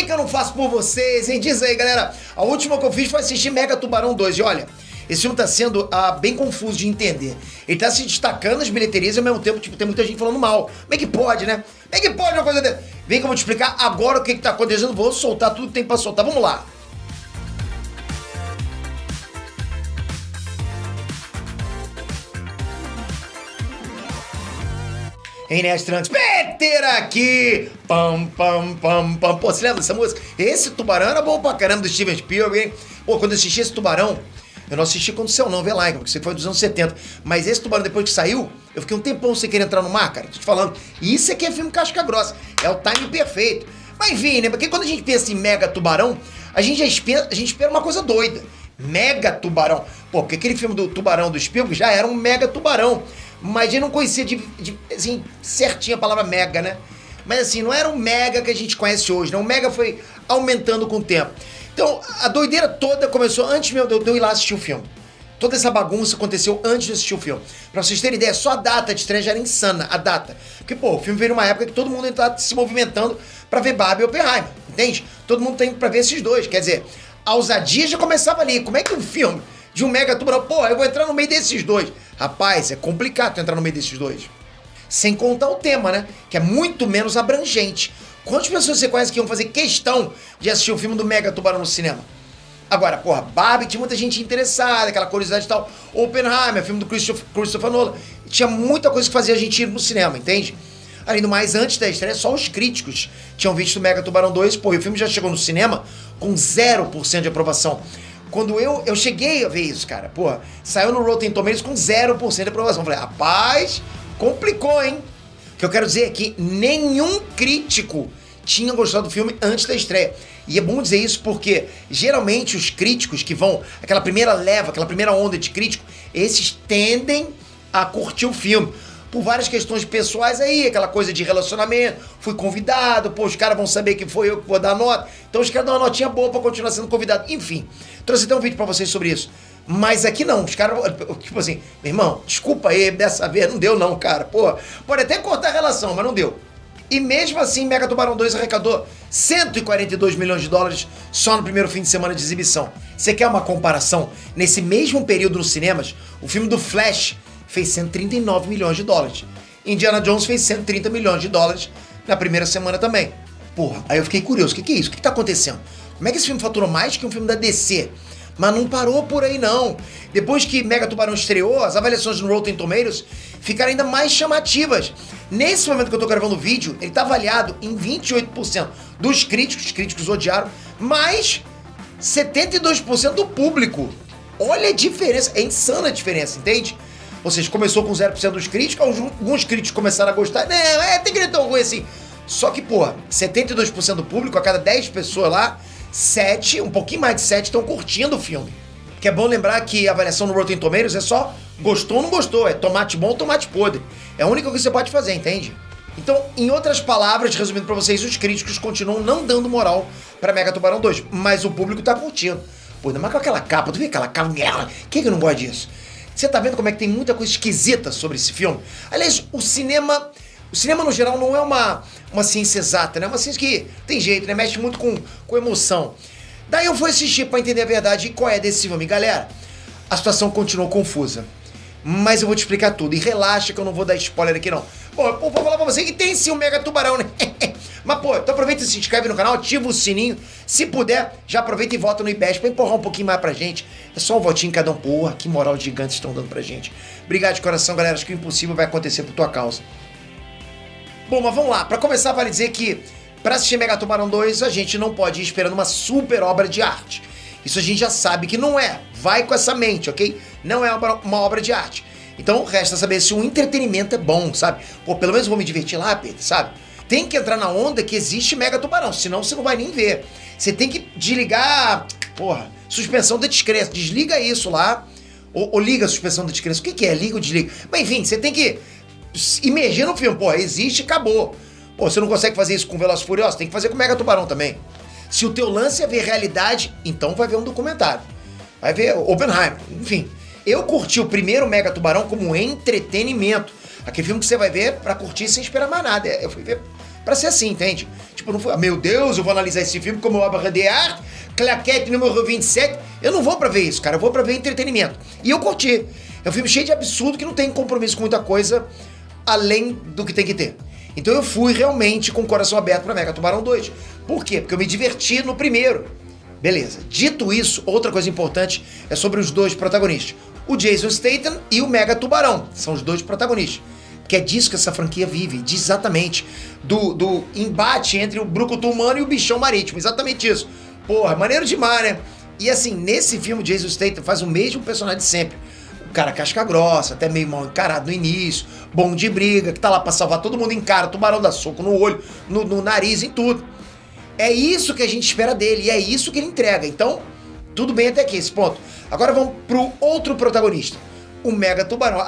que eu não faço por vocês, hein? Diz aí, galera. A última que eu fiz foi assistir Mega Tubarão 2. E olha, esse filme tá sendo bem confuso de entender. Ele tá se destacando nas bilheterias e ao mesmo tempo, tipo, tem muita gente falando mal. Como é que pode, né? Como é que pode uma coisa dessa? Vem que eu vou te explicar agora o que tá acontecendo. Vou soltar tudo que tem pra soltar. Vamos lá. Inés Trunks, Peter aqui! Pam, pam, pam, pam. Pô, você lembra dessa música? Esse Tubarão era bom pra caramba do Steven Spielberg, hein? Pô, quando eu assisti esse Tubarão, eu não assisti quando saiu não, vê lá, porque você foi dos anos 70. Mas esse Tubarão, depois que saiu, eu fiquei um tempão sem querer entrar no mar, cara. Tô te falando. E isso aqui é filme casca grossa. É o timing perfeito. Mas enfim, né? Porque quando a gente pensa em Mega Tubarão, a gente espera uma coisa doida. Mega Tubarão. Pô, porque aquele filme do Tubarão do Spielberg já era um Mega Tubarão. Mas a gente não conhecia assim, certinho a palavra mega, né? Mas assim, não era o mega que a gente conhece hoje, né? O mega foi aumentando com o tempo. Então, a doideira toda começou antes de eu ir lá assistir o filme. Toda essa bagunça aconteceu antes de assistir o filme. Pra vocês terem ideia, só a data de estreia já era insana, a data. Porque, pô, o filme veio numa época que todo mundo tá se movimentando pra ver Barbie e Oppenheimer, entende? Todo mundo tem pra ver esses dois, quer dizer, a ousadia já começava ali. Como é que um filme de um Mega Tubarão, pô, eu vou entrar no meio desses dois? Rapaz, é complicado entrar no meio desses dois. Sem contar o tema, né? Que é muito menos abrangente. Quantas pessoas você conhece que iam fazer questão de assistir o filme do Mega Tubarão no cinema? Agora, porra, Barbie tinha muita gente interessada, aquela curiosidade e tal. Oppenheimer, filme do Christopher Nolan. Tinha muita coisa que fazia a gente ir no cinema, entende? Além do mais, antes da estreia, só os críticos tinham visto o Mega Tubarão 2. Pô, e o filme já chegou no cinema com 0% de aprovação. Quando eu cheguei a ver isso, cara, porra, saiu no Rotten Tomatoes com 0% de aprovação. Falei, rapaz, complicou, hein? O que eu quero dizer é que nenhum crítico tinha gostado do filme antes da estreia. E é bom dizer isso porque, geralmente, os críticos que vão, aquela primeira leva, aquela primeira onda de crítico, esses tendem a curtir o filme. Por várias questões pessoais aí, aquela coisa de relacionamento, fui convidado, pô, os caras vão saber que foi eu que vou dar nota, então os caras dão uma notinha boa pra continuar sendo convidado. Enfim, trouxe até um vídeo pra vocês sobre isso. Mas aqui não, os caras, tipo assim, meu irmão, desculpa aí, dessa vez não deu não, cara, pô, pode até cortar a relação, mas não deu. E mesmo assim, Mega Tubarão 2 arrecadou 142 milhões de dólares só no primeiro fim de semana de exibição. Você quer uma comparação? Nesse mesmo período nos cinemas, o filme do Flash fez 139 milhões de dólares. Indiana Jones fez 130 milhões de dólares na primeira semana também. Porra, aí eu fiquei curioso, o que é isso? O que tá acontecendo? Como é que esse filme faturou mais que um filme da DC? Mas não parou por aí não. Depois que Mega Tubarão estreou, as avaliações no Rotten Tomatoes ficaram ainda mais chamativas. Nesse momento que eu tô gravando o vídeo, ele tá avaliado em 28% dos críticos, os críticos odiaram, mas 72% do público. Olha a diferença, é insana a diferença, entende? Ou seja, começou com 0% dos críticos, alguns críticos começaram a gostar. Não, tem que ser tão ruim assim. Só que, pô, 72% do público, a cada 10 pessoas lá, 7, um pouquinho mais de 7 estão curtindo o filme. Que é bom lembrar que a avaliação no Rotten Tomatoes é só gostou ou não gostou, é tomate bom ou tomate podre. É a única coisa que você pode fazer, entende? Então, em outras palavras, resumindo pra vocês, os críticos continuam não dando moral pra Mega Tubarão 2, mas o público tá curtindo. Pô, ainda mais com aquela capa, tu vê aquela capa? Quem que não gosta disso? Você tá vendo como é que tem muita coisa esquisita sobre esse filme? Aliás, o cinema no geral não é uma ciência exata, né? É uma ciência que tem jeito, né? Mexe muito com emoção. Daí eu fui assistir pra entender a verdade e qual é desse filme. Galera, a situação continuou confusa. Mas eu vou te explicar tudo. E relaxa que eu não vou dar spoiler aqui, não. Bom, eu vou falar pra você que tem sim um Mega Tubarão, né? Mas, pô, então aproveita e se inscreve no canal, ativa o sininho. Se puder, já aproveita e vota no IBEST pra empurrar um pouquinho mais pra gente. É só um votinho cada um. Porra, que moral gigante estão dando pra gente. Obrigado de coração, galera. Acho que o impossível vai acontecer por tua causa. Bom, mas vamos lá. Pra começar, vale dizer que pra assistir Mega Tubarão 2, a gente não pode ir esperando uma super obra de arte. Isso a gente já sabe que não é. Vai com essa mente, ok? Não é uma obra de arte. Então, resta saber se o entretenimento é bom, sabe? Pô, pelo menos vou me divertir lá, Pedro, sabe? Tem que entrar na onda que existe Mega Tubarão, senão você não vai nem ver. Você tem que desligar, porra, suspensão da descrença. Desliga isso lá, ou liga a suspensão da descrença. O que é? Liga ou desliga? Mas enfim, você tem que imergir no filme. Porra, existe e acabou. Pô, você não consegue fazer isso com Velozes e Furiosos? Tem que fazer com Mega Tubarão também. Se o teu lance é ver realidade, então vai ver um documentário. Vai ver Oppenheimer, enfim. Eu curti o primeiro Mega Tubarão como entretenimento. Aquele filme que você vai ver pra curtir sem esperar mais nada. Eu fui ver pra ser assim, entende? Tipo, não foi, meu Deus, eu vou analisar esse filme como obra de arte, claquete número 27. Eu não vou pra ver isso, cara, eu vou pra ver entretenimento. E eu curti. É um filme cheio de absurdo que não tem compromisso com muita coisa além do que tem que ter. Então eu fui realmente com o coração aberto pra Mega Tubarão 2. Por quê? Porque eu me diverti no primeiro. Beleza. Dito isso, outra coisa importante é sobre os dois protagonistas. O Jason Statham e o Mega Tubarão. São os dois protagonistas. Que é disso que essa franquia vive. Diz exatamente do embate entre o brucutu humano e o bichão marítimo. Exatamente isso. Porra, maneiro demais, né? E assim, nesse filme o Jason Statham faz o mesmo personagem de sempre. O cara casca grossa, até meio mal encarado no início, bom de briga, que tá lá pra salvar todo mundo, encara, tubarão dá soco no olho, no nariz, em tudo. É isso que a gente espera dele, e é isso que ele entrega. Então, tudo bem até aqui, esse ponto. Agora vamos pro outro protagonista, o Mega Tubarão.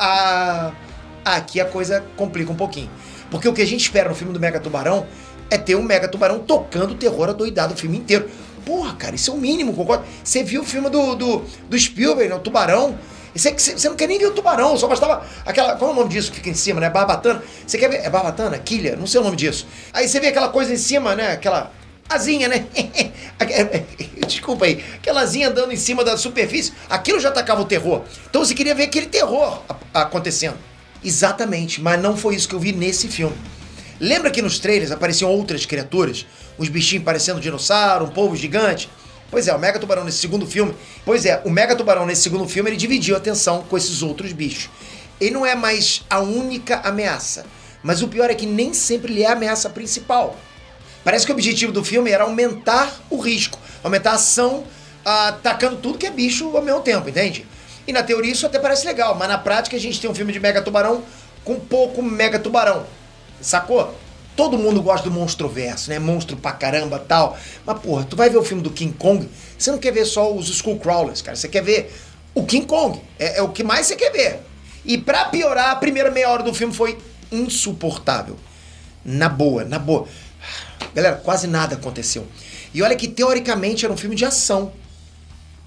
Aqui a coisa complica um pouquinho. Porque o que a gente espera no filme do Mega Tubarão é ter um Mega Tubarão tocando terror adoidado o filme inteiro. Porra, cara, isso é o mínimo, concorda? Você viu o filme do Spielberg, né, o Tubarão? Você não quer nem ver o tubarão, só bastava aquela... Qual é o nome disso que fica em cima, né? Barbatana. Você quer ver... É barbatana? Quilha? Não sei o nome disso. Aí você vê aquela coisa em cima, né? Aquela asinha, né? Desculpa aí. Aquela asinha andando em cima da superfície. Aquilo já atacava o terror. Então você queria ver aquele terror acontecendo. Exatamente, mas não foi isso que eu vi nesse filme. Lembra que nos trailers apareciam outras criaturas? Uns bichinhos parecendo dinossauro, um polvo gigante? Pois é, o Mega Tubarão nesse segundo filme... o Mega Tubarão nesse segundo filme, ele dividiu a atenção com esses outros bichos. Ele não é mais a única ameaça. Mas o pior é que nem sempre ele é a ameaça principal. Parece que o objetivo do filme era aumentar o risco. Aumentar a ação, atacando tudo que é bicho ao mesmo tempo, entende? E na teoria isso até parece legal, mas na prática a gente tem um filme de Mega Tubarão com pouco Mega Tubarão. Sacou? Todo mundo gosta do monstroverso, né? Monstro pra caramba e tal. Mas, porra, tu vai ver o filme do King Kong, você não quer ver só os Skullcrawlers, cara. Você quer ver o King Kong. É o que mais você quer ver. E pra piorar, a primeira meia hora do filme foi insuportável. Na boa. Galera, quase nada aconteceu. E olha que, teoricamente, era um filme de ação.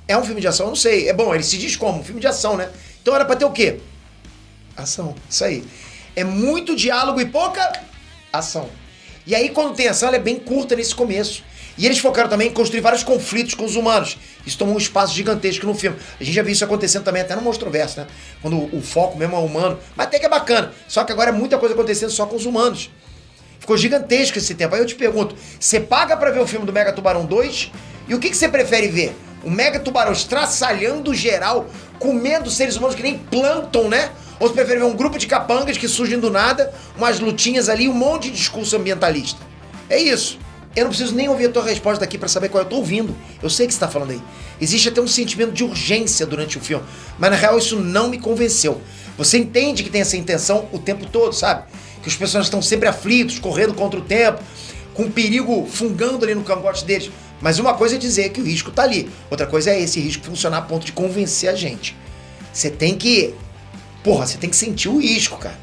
É um filme de ação? Eu não sei. É bom, ele se diz como? Um filme de ação, né? Então era pra ter o quê? Ação. Isso aí. É muito diálogo e pouca... ação. E aí, quando tem ação, ela é bem curta nesse começo. E eles focaram também em construir vários conflitos com os humanos. Isso tomou um espaço gigantesco no filme. A gente já viu isso acontecendo também até no Monstroverso, né? Quando o foco mesmo é o humano. Mas até que é bacana. Só que agora é muita coisa acontecendo só com os humanos. Ficou gigantesco esse tempo. Aí eu te pergunto, você paga pra ver o filme do Mega Tubarão 2? E o que você prefere ver? O Mega Tubarão estraçalhando geral, comendo seres humanos que nem plâncton, né? Ou você prefere ver um grupo de capangas que surgem do nada, umas lutinhas ali, um monte de discurso ambientalista? É isso. Eu não preciso nem ouvir a tua resposta daqui pra saber qual eu tô ouvindo. Eu sei que você tá falando aí. Existe até um sentimento de urgência durante o filme, mas na real isso não me convenceu. Você entende que tem essa intenção o tempo todo, sabe? Que os personagens estão sempre aflitos, correndo contra o tempo, com o perigo fungando ali no cangote deles. Mas uma coisa é dizer que o risco tá ali. Outra coisa é esse risco funcionar a ponto de convencer a gente. Você tem que... você tem que sentir o risco, cara.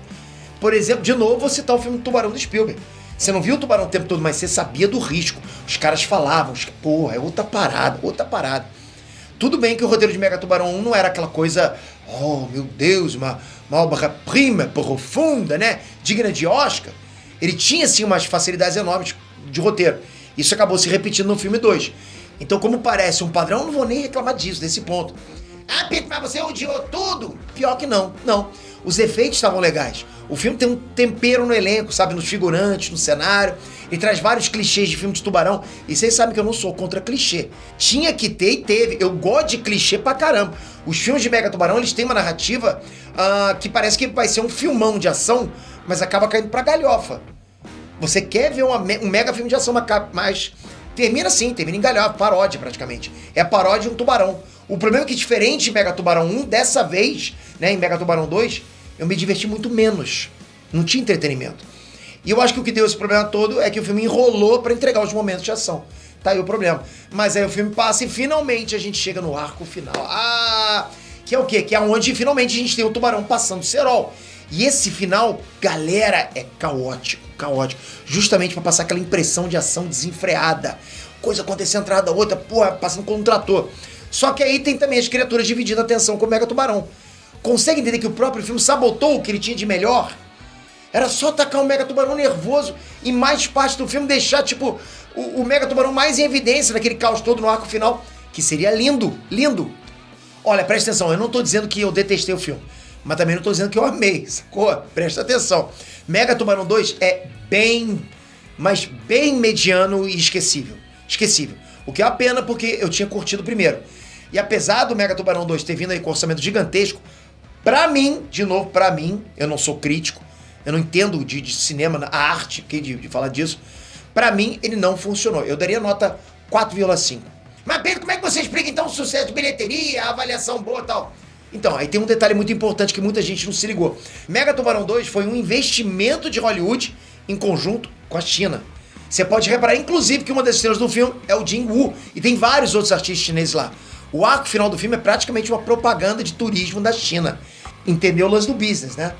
Por exemplo, de novo, vou citar o filme Tubarão do Spielberg. Você não viu o tubarão o tempo todo, mas você sabia do risco. Os caras falavam, é outra parada. Tudo bem que o roteiro de Mega Tubarão 1 não era aquela coisa, oh meu Deus, uma obra-prima profunda, né? Digna de Oscar. Ele tinha, sim, umas facilidades enormes de roteiro. Isso acabou se repetindo no filme 2. Então, como parece um padrão, eu não vou nem reclamar disso, desse ponto. Ah, Pedro, mas você odiou tudo? Pior que não. Os efeitos estavam legais. O filme tem um tempero no elenco, sabe? Nos figurantes, no cenário. Ele traz vários clichês de filme de tubarão. E vocês sabem que eu não sou contra clichê. Tinha que ter e teve. Eu gosto de clichê pra caramba. Os filmes de Mega Tubarão, eles têm uma narrativa que parece que vai ser um filmão de ação, mas acaba caindo pra galhofa. Você quer ver um mega filme de ação, mas termina assim, termina em galhofa, paródia praticamente. É a paródia de um tubarão. O problema é que, diferente de Mega Tubarão 1, dessa vez, né, em Mega Tubarão 2, eu me diverti muito menos. Não tinha entretenimento. E eu acho que o que deu esse problema todo é que o filme enrolou pra entregar os momentos de ação. Tá aí o problema. Mas aí o filme passa e finalmente a gente chega no arco final. Que é o quê? Que é onde finalmente a gente tem o tubarão passando o cerol. E esse final, galera, é caótico. Justamente pra passar aquela impressão de ação desenfreada. Coisa acontecendo atrás da outra, passando com um trator. Só que aí tem também as criaturas dividindo a atenção com o Mega Tubarão. Consegue entender que o próprio filme sabotou o que ele tinha de melhor? Era só tacar um Mega Tubarão nervoso e mais parte do filme deixar, tipo, o Mega Tubarão mais em evidência naquele caos todo no arco final, que seria lindo, lindo. Olha, presta atenção, eu não tô dizendo que eu detestei o filme, mas também não tô dizendo que eu amei, sacou? Presta atenção. Mega Tubarão 2 é bem, mas bem mediano e esquecível. Esquecível. O que é uma pena porque eu tinha curtido o primeiro. E apesar do Mega Tubarão 2 ter vindo aí com orçamento gigantesco, pra mim, de novo, pra mim, eu não sou crítico, eu não entendo de cinema, a arte de falar disso, pra mim ele não funcionou. Eu daria nota 4,5. Mas Pedro, como é que você explica então o sucesso de bilheteria, a avaliação boa e tal? Então, aí tem um detalhe muito importante que muita gente não se ligou. Mega Tubarão 2 foi um investimento de Hollywood em conjunto com a China. Você pode reparar, inclusive, que uma das estrelas do filme é o Jing Wu, e tem vários outros artistas chineses lá. O arco final do filme é praticamente uma propaganda de turismo da China. Entendeu o lance do business, né?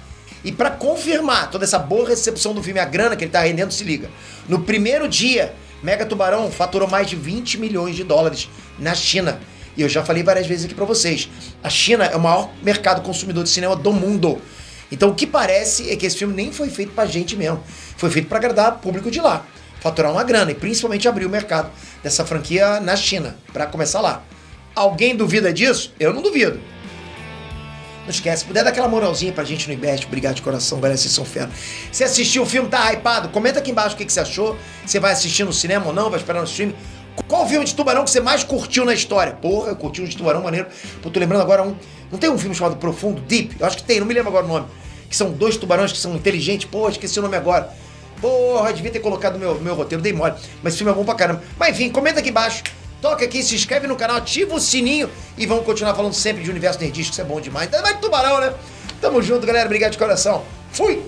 E pra confirmar toda essa boa recepção do filme, a grana que ele tá rendendo, se liga. No primeiro dia, Mega Tubarão faturou mais de 20 milhões de dólares na China. E eu já falei várias vezes aqui pra vocês. A China é o maior mercado consumidor de cinema do mundo. Então o que parece é que esse filme nem foi feito pra gente mesmo. Foi feito pra agradar o público de lá. Faturar uma grana e principalmente abrir o mercado dessa franquia na China, pra começar lá. Alguém duvida disso? Eu não duvido. Não esquece, se puder dar aquela moralzinha pra gente no Invest, obrigado de coração, galera, vocês são fera. Se assistiu o filme, tá hypado? Comenta aqui embaixo o que você achou. Você vai assistir no cinema ou não, vai esperar no stream. Qual filme de tubarão que você mais curtiu na história? Porra, eu curti um de tubarão maneiro. Pô, tô lembrando agora um... Não tem um filme chamado Profundo, Deep? Eu acho que tem, não me lembro agora o nome. Que são dois tubarões que são inteligentes. Pô, esqueci o nome agora. Porra, devia ter colocado no meu roteiro, dei mole. Mas esse filme é bom pra caramba. Mas enfim, comenta aqui embaixo. Toca aqui, se inscreve no canal, ativa o sininho e vamos continuar falando sempre de universo nerdístico, isso é bom demais. Ainda mais de tubarão, né? Tamo junto, galera. Obrigado de coração. Fui!